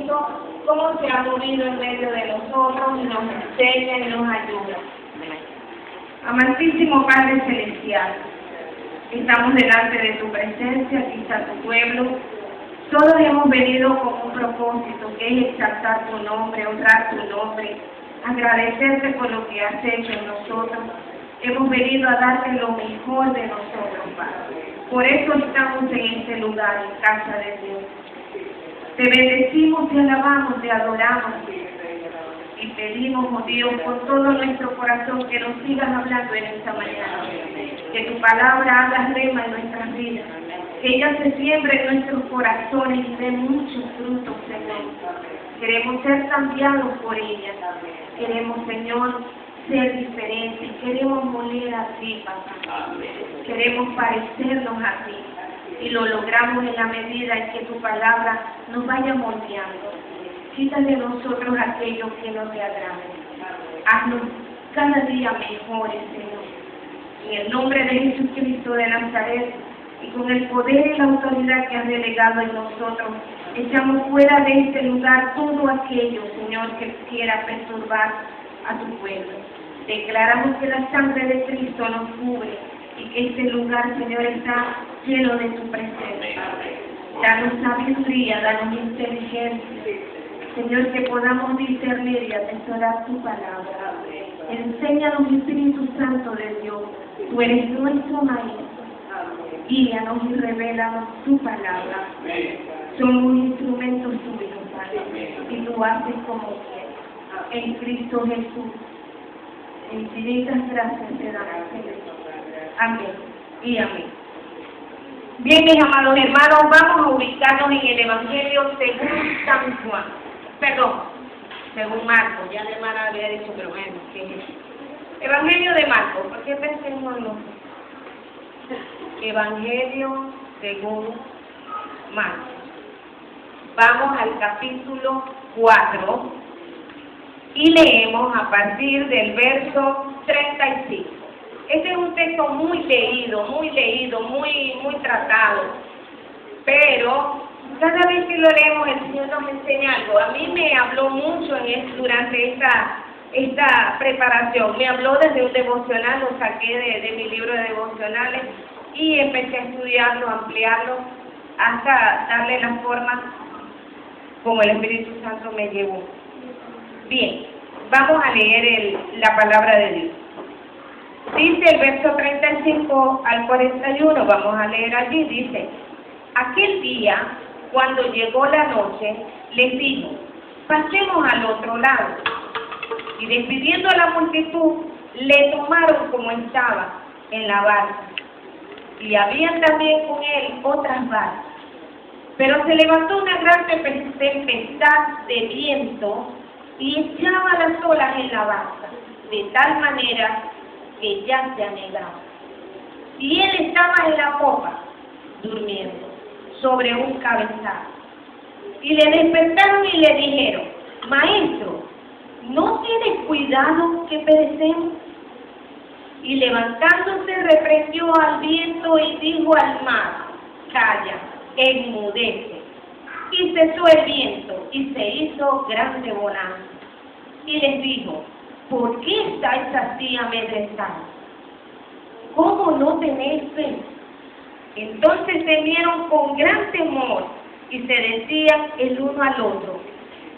Espíritu, cómo se ha movido en medio de nosotros y nos enseña y nos ayuda. Amantísimo Padre Celestial, estamos delante de tu presencia, aquí está tu pueblo. Todos hemos venido con un propósito, que es exaltar tu nombre, honrar tu nombre, agradecerte por lo que has hecho en nosotros. Hemos venido a darte lo mejor de nosotros, Padre. Por eso estamos en este lugar, en casa de Dios. Te bendecimos, te alabamos, te adoramos. Y pedimos, oh Dios, con todo nuestro corazón, que nos sigas hablando en esta mañana. Que tu palabra haga rema en nuestras vidas. Que ella se siembre en nuestros corazones y dé muchos frutos, Señor. Queremos ser cambiados por ella. Queremos, Señor, ser diferentes. Queremos moler a ti, papá. Queremos parecernos a ti. Y lo logramos en la medida en que tu palabra nos vaya moldeando. Quita de nosotros aquello que no te agrade. Haznos cada día mejores, Señor. En el nombre de Jesucristo de Nazaret, y con el poder y la autoridad que has delegado en nosotros, echamos fuera de este lugar todo aquello, Señor, que quiera perturbar a tu pueblo. Declaramos que la sangre de Cristo nos cubre y que este lugar, Señor, está lleno de tu presencia. Danos sabiduría, danos inteligencia. Señor, que podamos discernir y atesorar tu palabra. Enséñanos, Espíritu Santo de Dios. Tú eres nuestro Maestro. Guíanos y revélanos tu palabra. Somos instrumentos tuyos, Padre. Y tú haces como quieres. En Cristo Jesús. Infinitas gracias te damos, Señor. Amén y amén. Bien, mis amados hermanos, vamos a ubicarnos en el Evangelio según San Juan. Perdón, según Marcos. Ya de hermana había dicho, pero bueno, ¿qué es eso? Evangelio de Marcos. ¿Por qué pensemos en nosotros? Evangelio según Marcos. Vamos al capítulo 4 y leemos a partir del verso 35. Este es un texto muy leído, muy tratado, pero cada vez que lo leemos el Señor nos enseña algo. A mí me habló mucho durante esta preparación. Me habló desde un devocional, lo saqué de mi libro de devocionales y empecé a estudiarlo, a ampliarlo, hasta darle la forma como el Espíritu Santo me llevó. Bien, vamos a leer la palabra de Dios. Dice el verso 35 al 41, vamos a leer allí, dice: aquel día, cuando llegó la noche, les dijo: pasemos al otro lado. Y despidiendo a la multitud, le tomaron como estaba en la barca. Y habían también con él otras barcas. Pero se levantó una gran tempestad de viento y echaba las olas en la barca, de tal manera que ya se anegaba. Y él estaba en la popa, durmiendo, sobre un cabezal. Y le despertaron y le dijeron: Maestro, ¿no tienes cuidado que perecemos? Y levantándose reprendió al viento y dijo al mar: calla, enmudece. Y cesó el viento y se hizo grande bonanza. Y les dijo: ¿por qué estáis así amedrentados? ¿Cómo no tenéis fe? Entonces temieron con gran temor y se decían el uno al otro: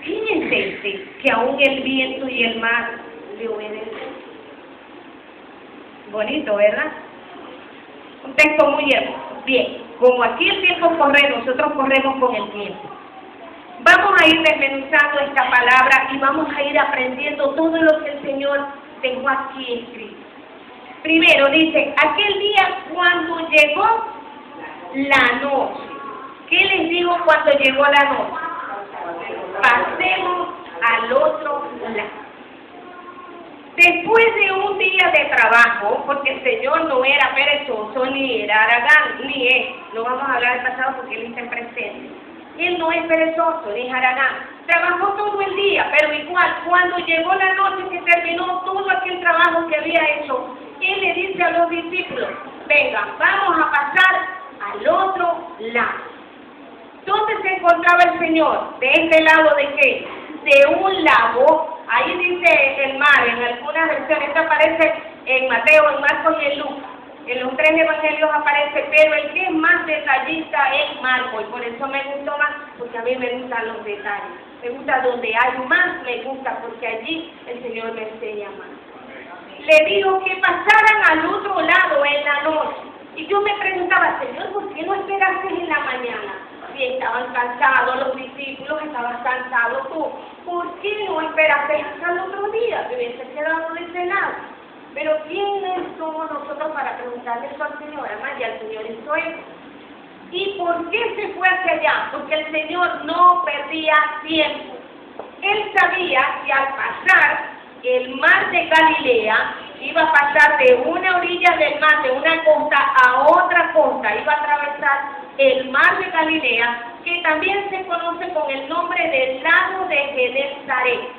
¿quién es este que aún el viento y el mar le obedecen? Bonito, ¿verdad? Un texto muy hermoso. Bien, como aquí el tiempo corre, nosotros corremos con el tiempo. Vamos a ir desmenuzando esta palabra y vamos a ir aprendiendo todo lo que el Señor dejó aquí escrito. Primero dice: aquel día cuando llegó la noche. ¿Qué les digo cuando llegó la noche? Pasemos al otro lado. Después de un día de trabajo, porque el Señor no era perezoso ni era haragán, ni es, no vamos a hablar del pasado porque Él está en presente. Él no es perezoso ni es haragán. Trabajó todo el día, pero igual, cuando llegó la noche que terminó todo aquel trabajo que había hecho, Él le dice a los discípulos: venga, vamos a pasar al otro lado. ¿Dónde se encontraba el Señor? ¿De este lado de qué? De un lago. Ahí dice el mar, en algunas versiones, esto aparece en Mateo, en Marcos y en Lucas. En los 3 evangelios aparece, pero el que es más detallista es Marcos, y por eso me gustó más, porque a mí me gustan los detalles. Me gusta donde hay más, me gusta, porque allí el Señor me enseña más. Le dijo que pasaran al otro lado en la noche. Y yo me preguntaba, Señor, ¿por qué no esperaste en la mañana? Si estaban cansados los discípulos, estabas cansado tú. ¿Por qué no esperaste hasta el otro día? Te hubiese quedado de cenar. Pero ¿quiénes somos nosotros para preguntarle eso al Señor? Además, ya el Señor hizo eso. ¿Y por qué se fue hacia allá? Porque el Señor no perdía tiempo. Él sabía que al pasar el mar de Galilea, iba a pasar de una orilla del mar, de una costa a otra costa, iba a atravesar el mar de Galilea, que también se conoce con el nombre del lago de Genesaret.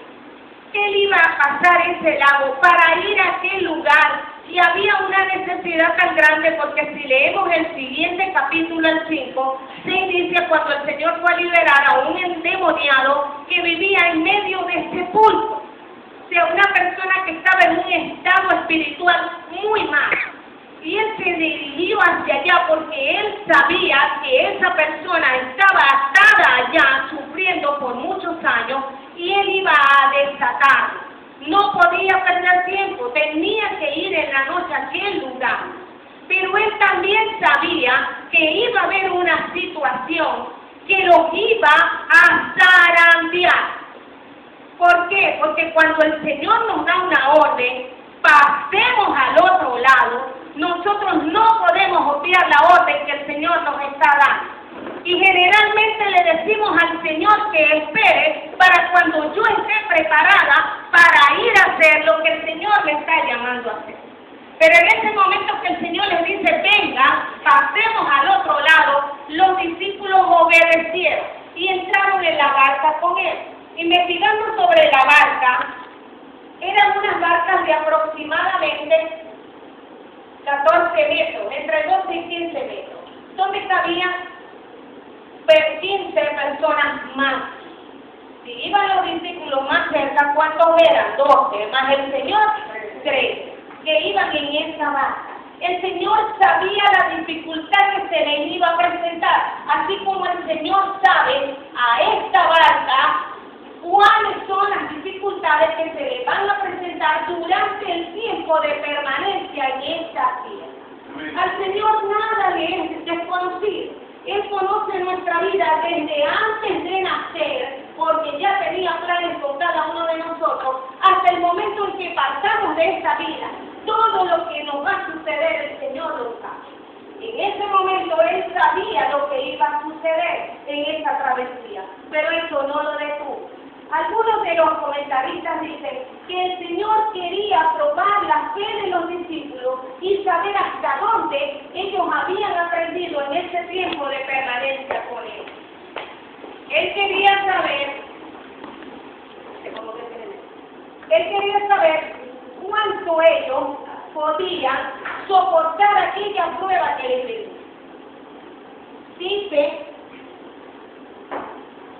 Él iba a pasar ese lago para ir a aquel lugar y había una necesidad tan grande porque si leemos el siguiente capítulo, el 5, se inicia cuando el Señor fue a liberar a un endemoniado que vivía en medio de sepulcros. O sea, una persona que estaba en un estado espiritual muy mal. Y él se dirigió hacia allá porque él sabía que esa persona estaba atada allá, sufriendo por muchos años, y él iba a desatarlo. No podía perder tiempo, tenía que ir en la noche a aquel lugar. Pero él también sabía que iba a haber una situación que los iba a zarandear. ¿Por qué? Porque cuando el Señor nos da una orden, pasemos al otro lado, nosotros no podemos obviar la orden que el Señor nos está dando. Y generalmente le decimos al Señor que espere para cuando yo esté preparada para ir a hacer lo que el Señor me está llamando a hacer. Pero en ese momento que el Señor les dice, venga, pasemos al otro lado, los discípulos obedecieron y entraron en la barca con él. Investigando sobre la barca, eran unas barcas de aproximadamente 14 metros, entre 12 y 15 metros, donde cabían 15 personas más. Si iban los discípulos más cerca, ¿cuántos eran? 12, más el Señor, 13, que iban en esa barca. El Señor sabía la dificultad que se les iba a presentar, así como el Señor sabe a esta barca cuáles son las dificultades que se le van a presentar durante el tiempo de permanencia en esta tierra. Al Señor nada le es desconocido. Él conoce nuestra vida desde antes de nacer, porque ya tenía planes con cada uno de nosotros, hasta el momento en que pasamos de esta vida. Todo lo que nos va a suceder, el Señor lo sabe. En ese momento Él sabía lo que iba a suceder en esa travesía, pero eso no lo detuvo. Algunos de los comentaristas dicen que el Señor quería probar la fe de los discípulos y saber hasta dónde ellos habían aprendido en ese tiempo de permanencia con Él. Él quería saber cuánto ellos podían soportar aquella prueba que les venía. Dice,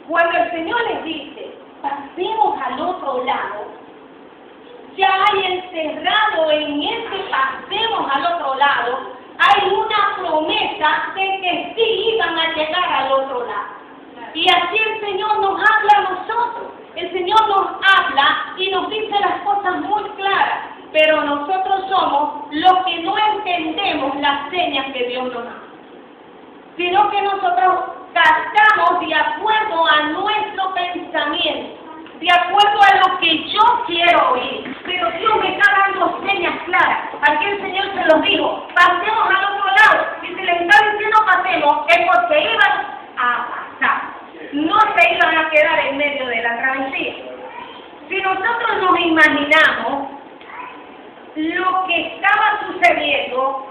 cuando el Señor les dice, pasemos al otro lado, ya hay encerrado en ese pasemos al otro lado, hay una promesa de que sí iban a llegar al otro lado. Y así el Señor nos habla a nosotros. El Señor nos habla y nos dice las cosas muy claras, pero nosotros somos los que no entendemos las señas que Dios nos da, sino que nosotros captamos de acuerdo a nuestro pensamiento, de acuerdo a lo que yo quiero oír. Pero Dios me está dando señas claras. Aquí el Señor se los dijo, pasemos al otro lado. Y si les está diciendo pasemos, es porque iban a pasar. No se iban a quedar en medio de la travesía. Si nosotros nos imaginamos lo que estaba sucediendo,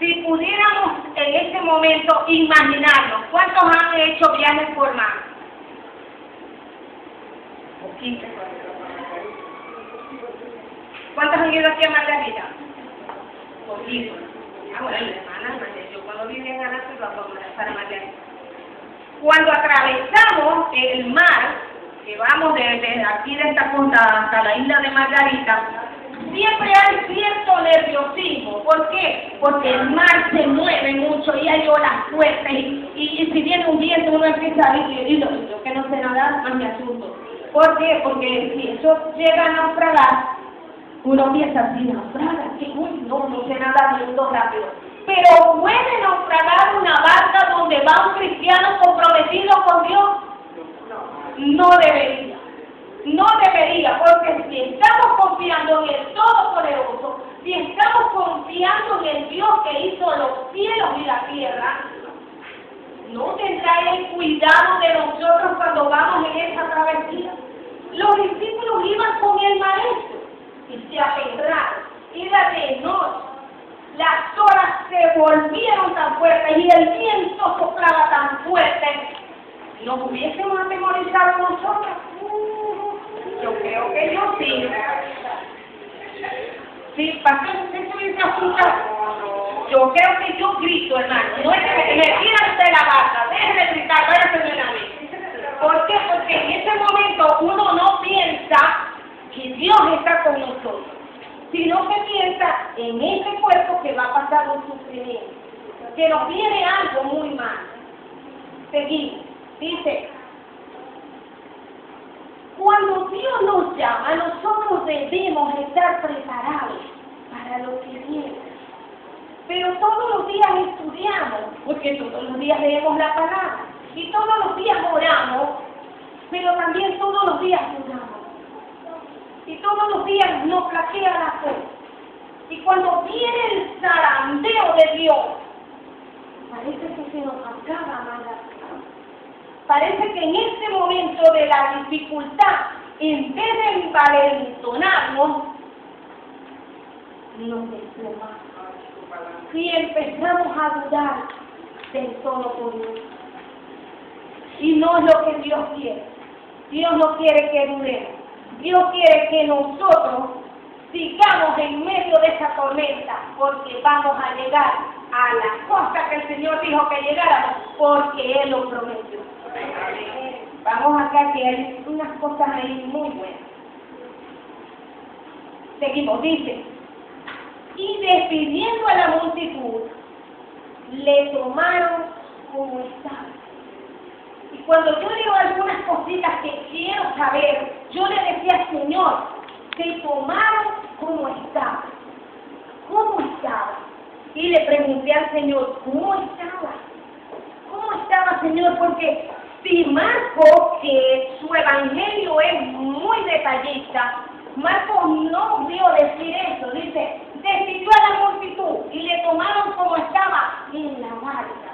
si pudiéramos en este momento imaginarnos, ¿cuántos han hecho viajes por mar? 15. ¿Cuántos han ido aquí a Margarita? Poquito. Ah, bueno, mi hermana, yo cuando vivía en Ana, iba para Margarita. Cuando atravesamos el mar, que vamos desde aquí de esta costa hasta la isla de Margarita, siempre hay cierto nerviosismo. ¿Por qué? Porque el mar se mueve mucho y hay olas fuertes y si viene un viento uno empieza a ir y yo que no sé nadar, más me asusto. ¿Por qué? Porque si eso llega a naufragar, uno piensa así, naufraga, que uy, no sé nadar, me hundo rápido. Pero ¿puede naufragar una barca donde va un cristiano comprometido con Dios? No debería. No debería, porque si estamos confiando en el Todopoderoso, si estamos confiando en el Dios que hizo los cielos y la tierra, ¿no tendrá el cuidado de nosotros cuando vamos en esa travesía? Los discípulos iban con el maestro y se aferraron. Era de noche. Las olas se volvieron tan fuertes y el viento soplaba tan fuerte. ¿Nos hubiésemos atemorizado nosotros? Yo creo que yo sí. Sí, pastor, ¿usted se hubiese asustado? Yo creo que yo grito, hermano. No es que me tiran de la barca. Déjenme gritar, váyanse de la vez. ¿Por qué? Porque en ese momento uno no piensa que Dios está con nosotros, sino que piensa en ese cuerpo que va a pasar un sufrimiento, que nos viene algo muy mal. Seguimos. Dice, cuando Dios nos llama, nosotros debemos estar preparados para lo que viene. Pero todos los días estudiamos, porque todos los días leemos la palabra, y todos los días oramos, pero también todos los días dudamos. Y todos los días nos flaquea la fe. Y cuando viene el zarandeo de Dios, parece que se nos acaba más la fe. Parece que en este momento de la dificultad, en vez de envalentonarnos, nos desplomamos. Y empezamos a dudar del Todopoderoso. Y no es lo que Dios quiere. Dios no quiere que dudemos. Dios quiere que nosotros sigamos en medio de esa tormenta, porque vamos a llegar a la costa que el Señor dijo que llegáramos, porque Él lo prometió. Vamos acá que hay unas cosas ahí muy buenas. Seguimos, dice, y despidiendo a la multitud, le tomaron como estaba. Y cuando yo leo algunas cositas que quiero saber, yo le decía, Señor, te tomaron como estaba. ¿Cómo estaba? Y le pregunté al Señor, ¿cómo estaba? ¿Cómo estaba, Señor? Porque si Marcos, que su evangelio es muy detallista, Marcos no vio decir eso. Dice, despidió a la multitud y le tomaron como estaba en la barca.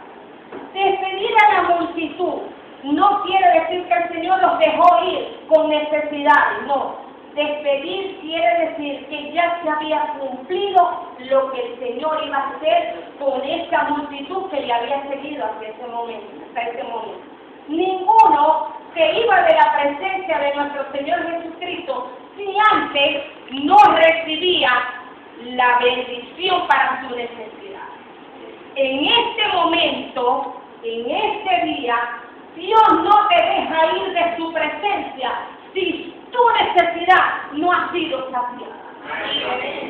Despedir a la multitud no quiere decir que el Señor los dejó ir con necesidades, no. Despedir quiere decir que ya se había cumplido lo que el Señor iba a hacer con esta multitud que le había seguido hasta ese momento. Ninguno se iba de la presencia de nuestro Señor Jesucristo si antes no recibía la bendición para su necesidad. En este momento, en este día, Dios no te deja ir de su presencia si tu necesidad no ha sido saciada.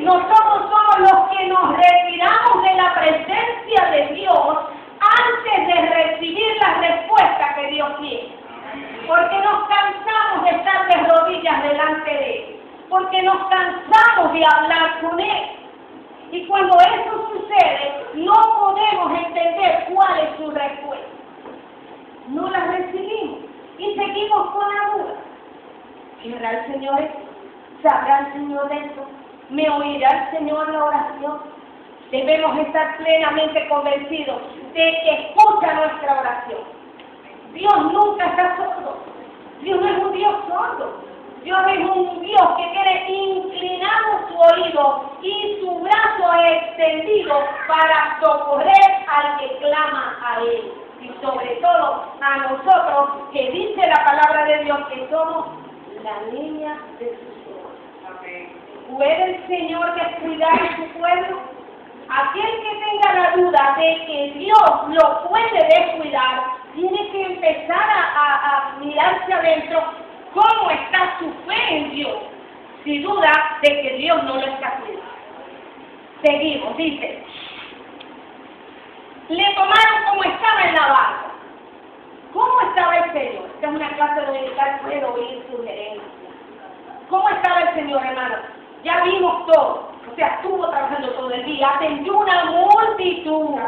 Nosotros somos los que nos retiramos de la presencia de Dios antes de recibir la respuesta que Dios tiene. Porque nos cansamos de estar de rodillas delante de Él. Porque nos cansamos de hablar con Él. Y cuando eso sucede, no podemos entender cuál es su respuesta. No la recibimos y seguimos con la duda. ¿Querrá el Señor esto? ¿Sabrá el Señor esto? ¿Me oirá el Señor la oración? Debemos estar plenamente convencidos de que escucha nuestra oración. Dios nunca está sordo. Dios no es un Dios sordo. Dios es un Dios que tiene inclinado su oído y su brazo extendido para socorrer al que clama a Él. Y sobre todo a nosotros, que dice la palabra de Dios que somos la niña de sus ojos. ¿Puede el Señor descuidar a su pueblo? Aquel que tenga la duda de que Dios lo puede descuidar, tiene que empezar a mirarse adentro cómo está su fe en Dios, sin duda de que Dios no lo está cuidando. Seguimos, dice, le tomaron como estaba en la barca. ¿Cómo estaba el Señor? Esta es una clase dominical, puedo oír sugerencias. ¿Cómo estaba el Señor, hermano? Ya vimos todo. O sea, estuvo trabajando todo el día, atendió una multitud.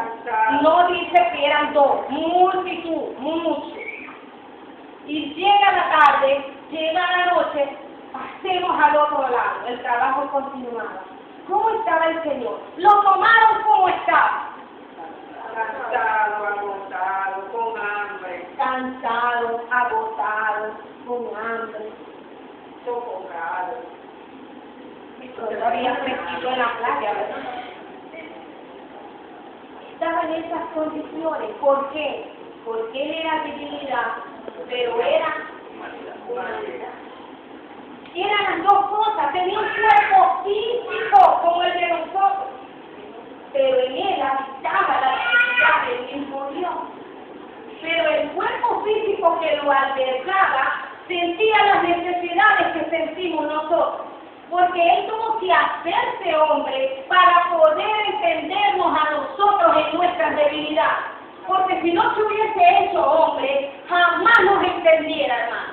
No dice que eran dos, multitud, muchos. Y llega la tarde, llega la noche, pasemos al otro lado, el trabajo continuaba. ¿Cómo estaba el Señor? Lo tomaron como estaba. Cansado, agotado, con hambre, Cansado, agotado, con hambre, sofocado. todavía fresquito en la playa, ¿verdad? Estaba en esas condiciones. ¿Por qué? Porque él era divinidad, pero era humanidad. Y eran las dos cosas. Tenía un cuerpo físico como el de nosotros, pero en él habitaba la divinidad del mismo Dios. Pero el cuerpo físico que lo albergaba sentía las necesidades que sentimos nosotros, porque él tuvo que hacerse hombre para poder entendernos a nosotros en nuestras debilidades. Porque si no se hubiese hecho hombre, jamás nos entendiera, hermano.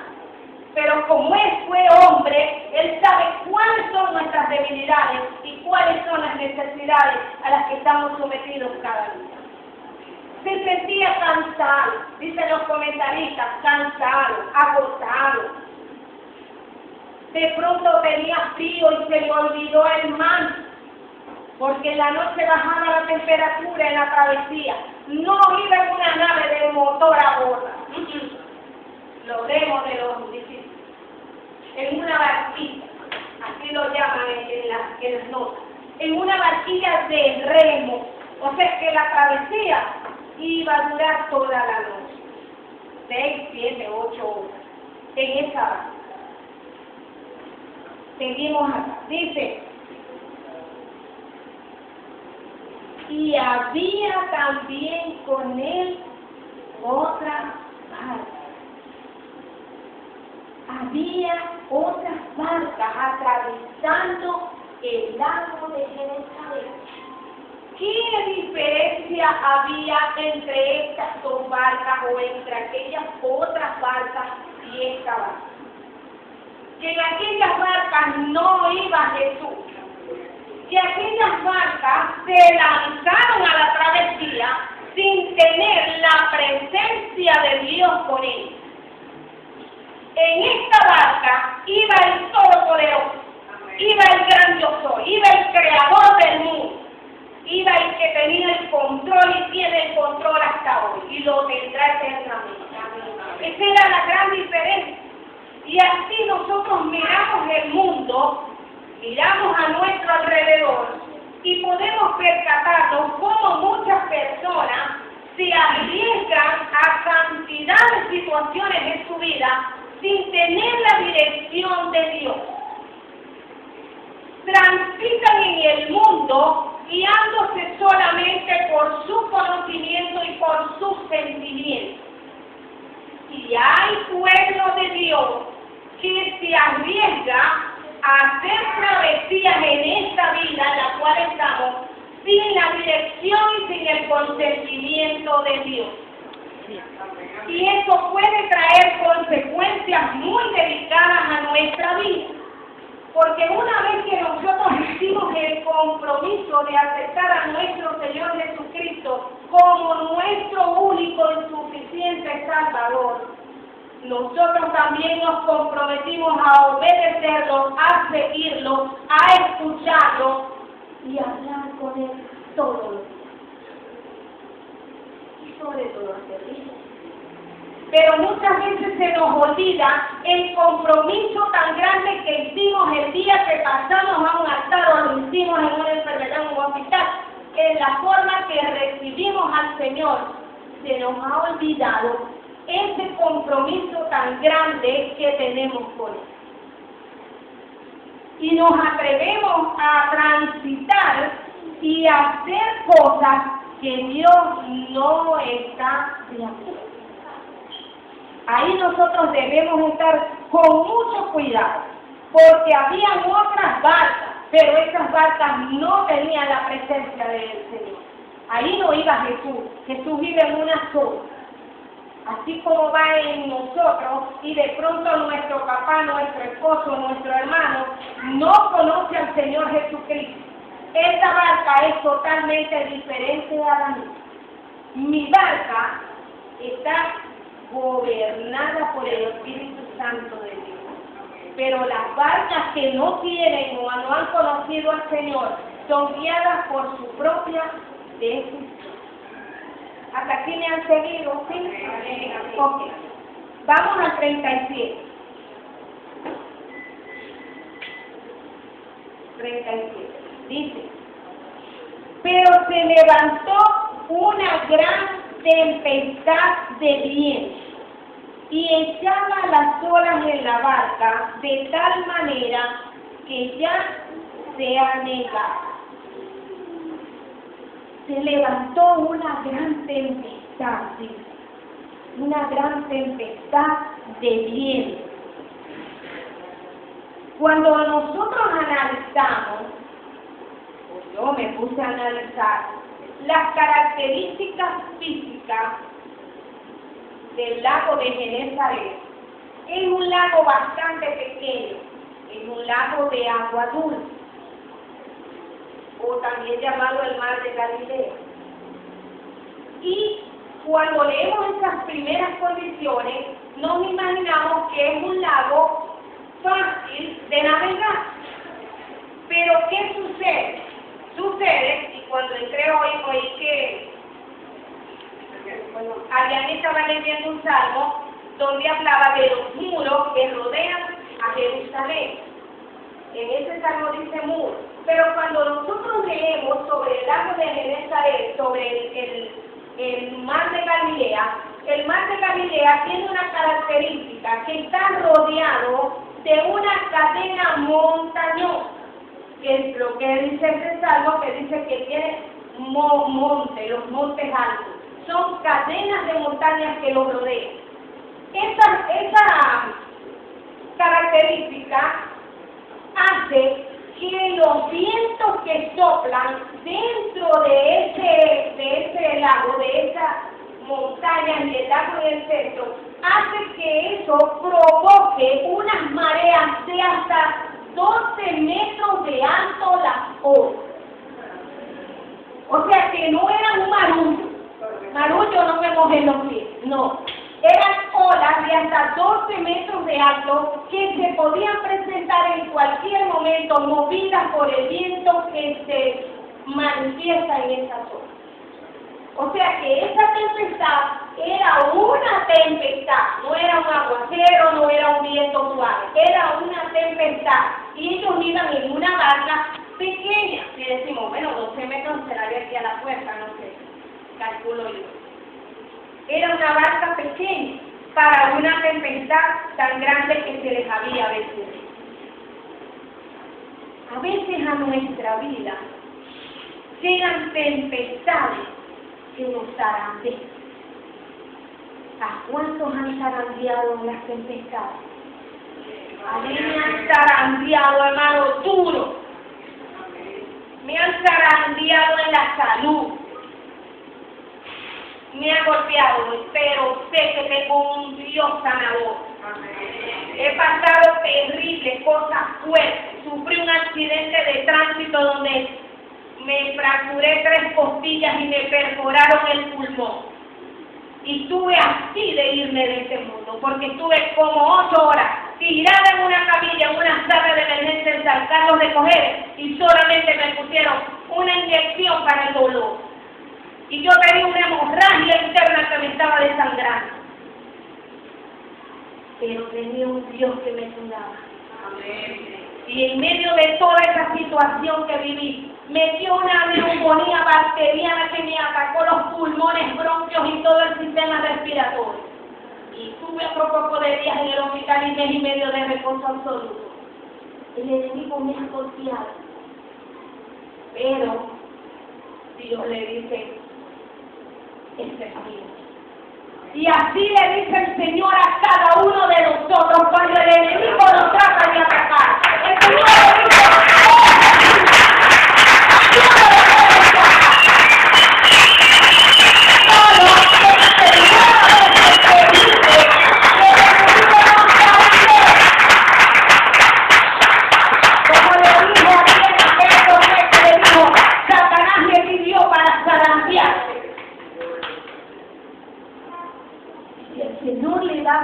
Pero como él fue hombre, él sabe cuáles son nuestras debilidades y cuáles son las necesidades a las que estamos sometidos cada día. Se sentía cansado, dicen los comentaristas, cansado, agotado. De pronto tenía frío y se le olvidó el manto, porque en la noche bajaba la temperatura en la travesía. No iba en una nave de motor a bordo. Lo vemos de los discípulos. En una barquilla, así lo llaman en las notas. En una barquilla de remo. O sea que la travesía iba a durar toda la noche. 6, 7, 8 horas. En esa barca. Seguimos acá. Dice, y había también con él otra barca. Había otras barcas atravesando el lago de Genesaret. ¿Qué diferencia había entre estas dos barcas o entre aquellas otras barcas y esta barca? Que en aquellas barcas no iba Jesús. Que aquellas barcas se lanzaron a la travesía sin tener la presencia de Dios con ellos. En esta barca iba el Todopoderoso, iba el gran Yo Soy, iba el Creador del mundo, iba el que tenía el control y tiene el control hasta hoy, y lo tendrá eternamente. Esa era la gran diferencia. Y así nosotros miramos el mundo, miramos a nuestro alrededor, y podemos percatarnos cómo muchas personas se arriesgan a cantidad de situaciones en su vida sin tener la dirección de Dios. Transitan en el mundo guiándose solamente por su conocimiento y por sus sentimientos. Y hay pueblo de Dios que se arriesga a hacer travesías en esta vida en la cual estamos sin la dirección y sin el consentimiento de Dios. Y eso puede traer consecuencias muy delicadas a nuestra vida. Porque una vez que nosotros hicimos el compromiso de aceptar a nuestro Señor Jesucristo como nuestro único y suficiente Salvador, nosotros también nos comprometimos a obedecerlo, a seguirlo, a escucharlo y a hablar con Él todos los días. Y sobre todo servirlo. Pero muchas veces se nos olvida el compromiso tan grande que hicimos el día que pasamos a un altar o lo hicimos en una enfermedad en un hospital. En la forma que recibimos al Señor, se nos ha olvidado ese compromiso tan grande que tenemos con Él. Y nos atrevemos a transitar y a hacer cosas que Dios no está de acuerdo. Ahí nosotros debemos estar con mucho cuidado, porque había otras barcas, pero esas barcas no tenían la presencia del Señor. Ahí no iba Jesús, Jesús vive en una sola. Así como va en nosotros y de pronto nuestro papá, nuestro esposo, nuestro hermano no conoce al Señor Jesucristo. Esta barca es totalmente diferente a la mía. Mi barca está gobernada por el Espíritu Santo de Dios. Pero las barcas que no tienen o no han conocido al Señor son guiadas por su propia decisión. ¿Hasta aquí me han seguido? ¿Sí? Ok. Vamos al 37. 37. Dice, pero se levantó una gran tempestad de viento y echaba las olas en la barca de tal manera que ya se anegaba. Se levantó una gran tempestad, ¿sí? Una gran tempestad de viento. Cuando nosotros analizamos, o yo me puse a analizar, las características físicas del lago de Genesaret, es un lago bastante pequeño, es un lago de agua dulce, o también llamado el mar de Galilea. Y cuando leemos estas primeras condiciones, nos imaginamos que es un lago fácil de navegar. Pero ¿qué sucede? Sucede, y cuando entré hoy, oí que Ariane estaba leyendo un salmo donde hablaba de los muros que rodean a Jerusalén. En ese salmo dice muros. Pero cuando nosotros leemos sobre el lago de Genesaret, sobre el mar de Galilea, el mar de Galilea tiene una característica, que está rodeado de una cadena montañosa, que es lo que dice este salmo, que dice que tiene monte, los montes altos. Son cadenas de montañas que lo rodean. Esa característica hace que los vientos que soplan dentro de ese lago, de esa montaña y el lago del centro, hace que eso provoque unas mareas de hasta 12 metros de alto las olas. O sea que no era un marullo no me mojé los pies, no. Eran olas de hasta 12 metros de alto que se podían presentar en cualquier momento, movidas por el viento que se manifiesta en esa zona. O sea que esa tempestad era una tempestad, no era un aguacero, no era un viento suave, era una tempestad. Y ellos iban en una barca pequeña, y decimos, bueno, 12 metros será de aquí a la puerta, no sé, calculo yo. Era una barca pequeña para una tempestad tan grande que se les había vencido. A veces a nuestra vida llegan tempestades que nos zarandean. ¿A cuántos han zarandeado en las tempestades? A mí me han zarandeado, hermano, duro. Me han zarandeado en la salud. Me ha golpeado, pero sé que tengo un Dios sanador. He pasado terribles cosas fuertes. Sufrí un accidente de tránsito donde me fracturé 3 costillas y me perforaron el pulmón. Y estuve así de irme de este mundo, porque estuve como 8 horas tirada en una camilla, en una sala de emergencia en San Carlos de Cojedes, y solamente me pusieron una inyección para el dolor. Y yo tenía una hemorragia interna que me estaba desangrando. Pero tenía un Dios que me cuidaba. Y en medio de toda esa situación que viví, me dio una neumonía bacteriana que me atacó los pulmones, bronquios y todo el sistema respiratorio. Y tuve otro poco de días en el hospital y mes y medio de reposo absoluto. El enemigo me ha golpeado. Pero Dios le dice, este es mío. Y así le dice el Señor a cada uno de nosotros cuando el enemigo nos trata de atacar. El Señor le dice,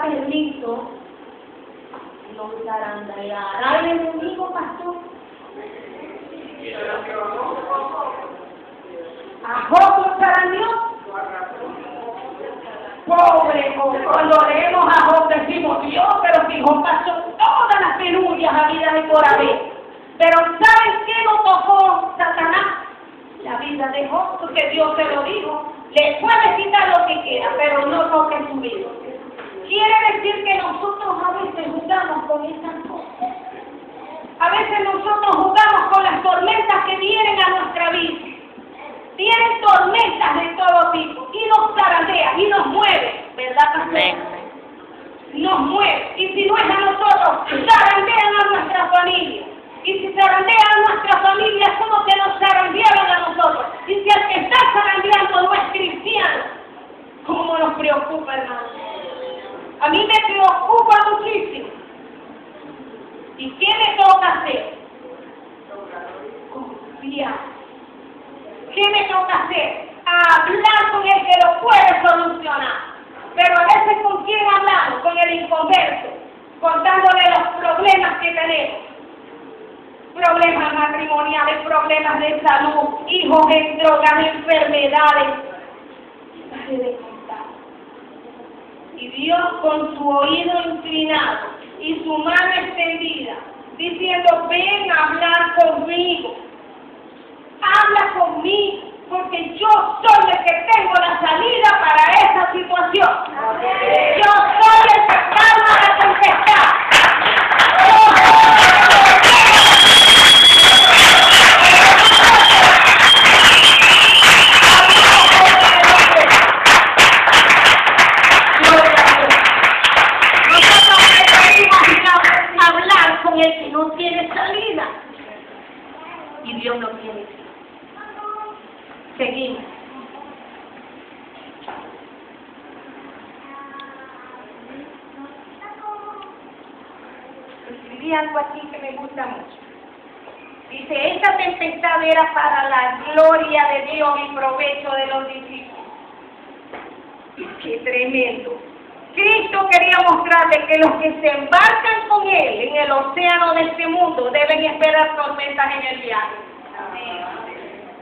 permiso, nos zarandeará el enemigo, pastor. ¿A Job lo zarandeó? Pobre Job, cuando leemos a Job decimos, Dios, pero si Job pasó todas las penurias habidas y por haber. Pero ¿saben qué no tocó Satanás? La vida de Job, porque Dios se lo dijo. Le puede quitar lo que quiera, pero no toque su vida. Quiere decir que nosotros a veces jugamos con esas cosas. A veces nosotros jugamos con las tormentas que vienen a nuestra vida. Vienen tormentas de todo tipo y nos zarandean y nos mueven, ¿verdad, pastor? Nos mueve. Y si no es a nosotros, zarandean a nuestra familia. Y si zarandean a nuestra familia, es como que nos zarandearon a nosotros. Y si el que está zarandeando no es cristiano, ¿cómo nos preocupa, hermano? A mí me preocupa muchísimo. ¿Y qué me toca hacer? Confiar. ¿Qué me toca hacer? Hablar con el que lo puede solucionar. Pero a veces, ¿con quién hablamos? Con el inconverso, contándole los problemas que tenemos. Problemas matrimoniales, problemas de salud, hijos en drogas, enfermedades. Deje de contar. Y Dios con su oído inclinado y su mano extendida, diciendo, ven a hablar conmigo. Habla conmigo, porque yo soy el que tengo la salida para esa situación. Yo soy el que está para contestar. Hablar con el que no tiene salida. Y Dios no tiene salida. Seguimos. Escribí algo aquí que me gusta mucho. Dice, esta tempestad era para la gloria de Dios y provecho de los discípulos. ¡Qué tremendo! Cristo quería mostrarle que los que se embarcan con Él en el océano de este mundo deben esperar tormentas en el viaje.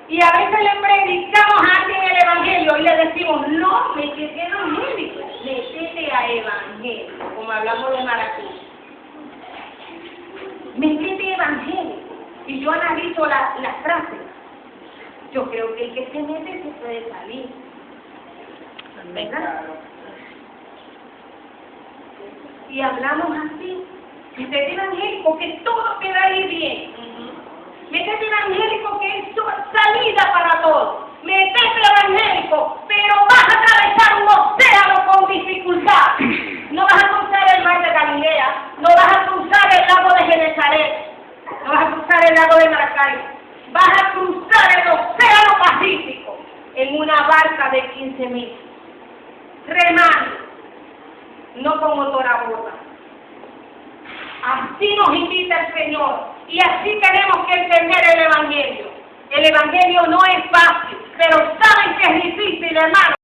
Y a veces le predicamos a alguien el Evangelio y le decimos, no, métete evangélico, métete a evangélico, como hablamos de maracuyá. Métete evangélico. Y yo analizo la frase. Yo creo que el que se mete se puede salir. ¿Verdad? Y hablamos así. Métete evangélico, que todo te va a ir bien. Métete evangélico, que es salida para todo. Métete evangélico, pero vas a atravesar un océano con dificultad. No vas a cruzar el mar de Galilea, no vas a cruzar el lago de Genesaret, no vas a cruzar el lago de Maracaibo. Vas a cruzar el océano Pacífico en una barca de 15.000. Remando, no con motor a bordo. Así nos invita el Señor. Y así tenemos que entender el Evangelio. El Evangelio no es fácil, pero saben que es difícil, hermano.